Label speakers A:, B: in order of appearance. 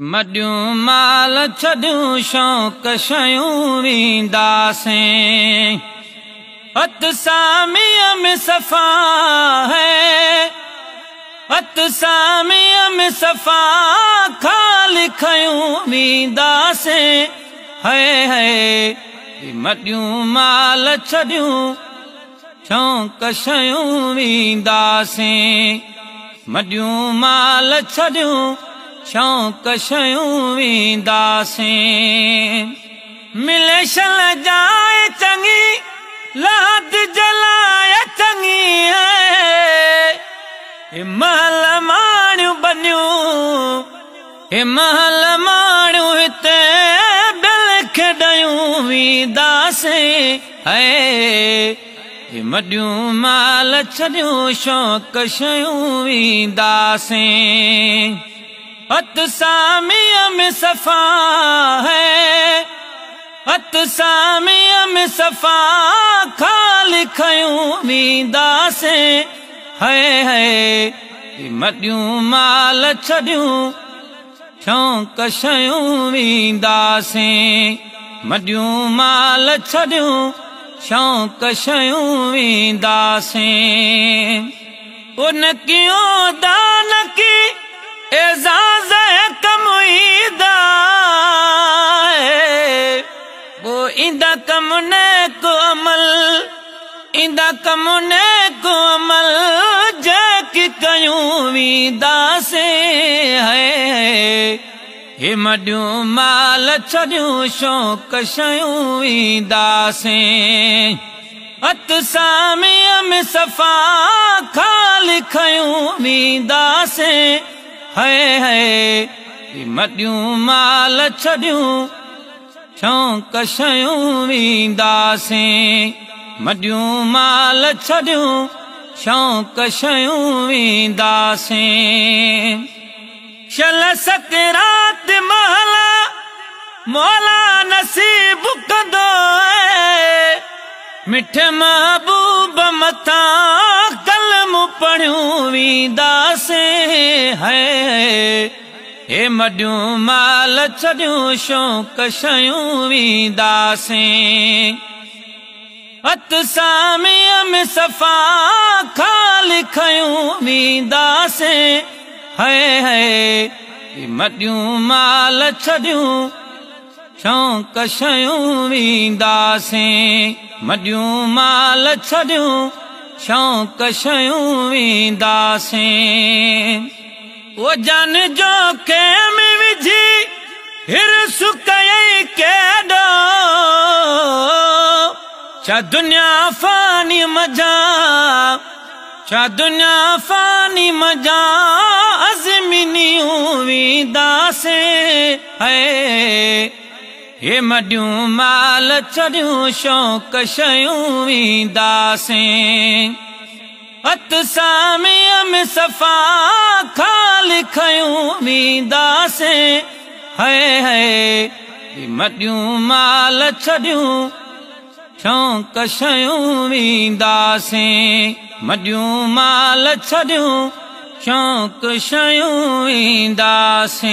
A: मडियूं माल छॾियूं शौक़ शयूं वींदासीं। हथ सामीअ में सफ़ा है, हथ सामीअ में सफ़ा खाली खयूं वींदासीं। है मडियूं माल छॾियूं शौक़ शयूं वींदासीं। मडियूं माल छॾियूं शौक़ शयूं वींदासीं। मिले शल जाए चङी लाद जलाए चङी है। महल माणियूं बनियूं, महल माणियूं हिते बिल खेॾयूं वींदासीं। है मडियूं माल छॾियूं शौक़ शयूं वींदासीं। हथ सामीअ में सफ़ा है, हथ सामीअ में सफ़ा खाली खयूं वींदासीं। है मडियूं माल छॾियूं शौक़ शयूं वींदासीं। मडियूं माल छॾियूं शौक़ शयूं वींदासीं। उन कियो दान की एजाज़ कम ईदा है। वो इंदा कम ने को अमल, इंदा कम ने को अमल जेकी कयूं वींदासीं। है मडियूं माल छॾियूं शौक़ शयूं वींदासीं। हथ सामीअ में सफ़ा खाली खयूं वींदासीं। है मडियूं माल छॾियूं शौक़ शयूं वींदासीं। मडियूं माल छॾियूं शौक़ शयूं वींदासीं। शल सकरात महला मौला नसीब कंदो मिठे महबूब मथां कलम पढ़ियूं वींदासीं। है मडियूं माल छॾियूं शौक़ शयूं वींदासीं। हथ सामीअ में सफ़ा खाली खयूं वींदासीं। है मडियूं माल छॾियूं शौक़ शयूं वींदासीं। मडियूं माल छॾियूं शौक़ शयूं वींदासीं। वो जान जो खेम विझी हिरस कयई केॾो छा दुनिया फानी मजा, छा दुनिया फानी मजा अज़मीनियूं वींदासीं। है मडियूं माल छॾियूं शौक़ शयूं वींदासीं। हथ सामीअ में सफ़ा खाली खयूं वींदासीं। है मडियूं माल छॾियूं शौक़ शयूं वींदासीं। मडियूं माल छॾियूं शौक़ शयूं वींदासीं।